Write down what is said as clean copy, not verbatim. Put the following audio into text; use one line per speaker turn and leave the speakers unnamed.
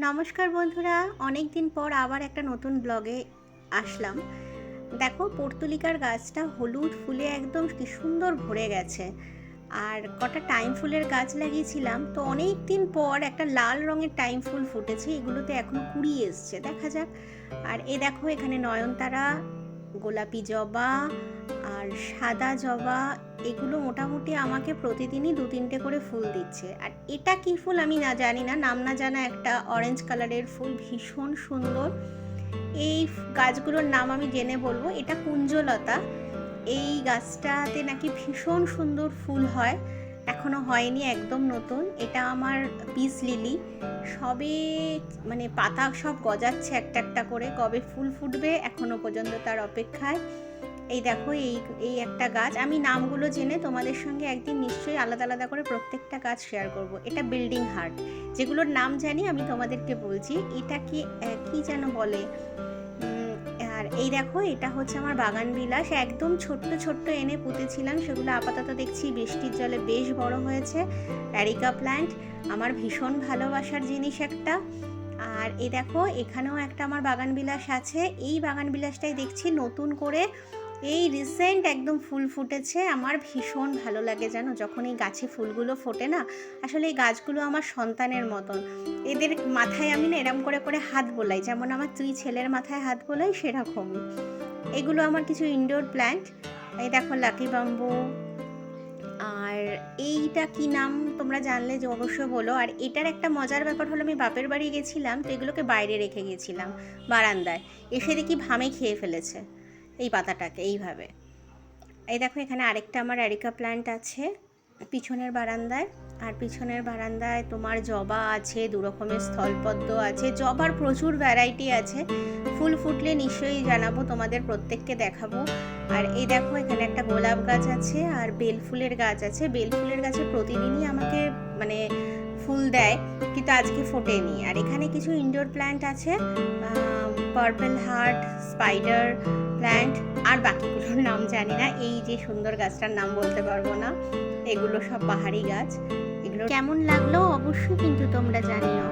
নমস্কার বন্ধুরা, অনেক দিন পর আবার একটা নতুন ব্লগে আসলাম। দেখো, পর্তুলিকার গাছটা হলুদ ফুলে একদম কি সুন্দর ভরে গেছে। আর কটা টাইম ফুলের গাছ লাগিয়েছিলাম, তো অনেক দিন পর একটা লাল রঙের টাইম ফুল ফুটেছে। এগুলোতে এখনো কুড়ি এসছে, দেখা যাক। আর দেখো, এখানে নয়নতারা, গোলাপি জবা আর সাদা জবা, এগুলো মোটামুটি আমাকে প্রতিদিনই 2-3টে করে ফুল দিচ্ছে। আর এটা কি ফুল আমি জানি না, নাম না জানা একটা অরেঞ্জ কালারের ফুল, ভীষণ সুন্দর। এই গাছগুলোর নাম আমি জেনে বলবো। এটা কুঞ্জলতা। এই গাছটাতে নাকি ভীষণ সুন্দর ফুল হয়, এখনো হয়নি, একদম নতুন। এটা আমার পিস লিলি, সবে মানে পাতা সব গজাচ্ছে একটা একটা করে, কবে ফুল ফুটবে এখনো পর্যন্ত তার অপেক্ষায়। এই দেখো, এই একটা গাছ, আমি নামগুলো জেনে তোমাদের সঙ্গে একদিন নিশ্চয়ই আলাদা আলাদা করে প্রত্যেকটা গাছ শেয়ার করব। এটা বিল্ডিং হার্ট, যেগুলোর নাম জানি আমি তোমাদেরকে বলছি। এটা কি যেন বলে। আর এই দেখো, এটা হচ্ছে আমার বাগান বিলাস, একদম ছোট্ট ছোট্ট এনে পুঁতেছিলাম, সেগুলো আপাতত দেখছি বৃষ্টির জলে বেশ বড় হয়েছে। অ্যারিকা প্ল্যান্ট আমার ভীষণ ভালোবাসার জিনিস একটা। আর এই দেখো, এখানেও একটা আমার বাগান বিলাস আছে। এই বাগান বিলাসটাই দেখছি নতুন করে এই রিসেন্ট একদম ফুল ফুটেছে। আমার ভীষণ ভালো লাগে জানো, যখন এই গাছে ফুলগুলো ফোটে না। আসলে এই গাছগুলো আমার সন্তানের মতন। এদের মাথায় আমি না এরম করে করে হাত বোলাই, যেমন আমার তুই ছেলের মাথায় হাত বোলাই সেরকমই। এগুলো আমার কিছু ইনডোর প্ল্যান্ট। এই দেখো, লাকি বাম্বু। আর এইটা কি নাম তোমরা জানলে যে অবশ্যই বলো। আর এটার একটা মজার ব্যাপার হলো, আমি বাপের বাড়ি গেছিলাম, তো এগুলোকে বাইরে রেখে গেছিলাম বারান্দায়, এসে দেখি ভামে খেয়ে ফেলেছে এই পাতাটাকে এইভাবে। এই দেখো, এখানে আরেকটা আমার অ্যারিকা প্ল্যান্ট আছে পিছনের বারান্দায়। আর পিছনের বারান্দায় তোমার জবা আছে, 2 রকমের স্থলপদ্ম আছে, জবার প্রচুর ভ্যারাইটি আছে। ফুল ফুটলে নিশ্চয়ই জানাবো, তোমাদের প্রত্যেককে দেখাবো। আর এই দেখো, এখানে একটা গোলাপ গাছ আছে আর বেল ফুলের গাছ আছে। বেল ফুলের গাছে প্রতিদিনই আমাকে মানে ফুল দেয়, কিন্তু আজকে ফোটেনি। আর এখানে কিছু ইনডোর প্ল্যান্ট আছে, পার্পল হার্ট, স্পাইডার প্ল্যান্ট, আর বাকিগুলোর নাম জানি না। এই যে সুন্দর গাছটার নাম বলতে পারবো না। এগুলো সব পাহাড়ি গাছ। এগুলো কেমন লাগলো অবশ্যই কিন্তু তোমরা জানিও।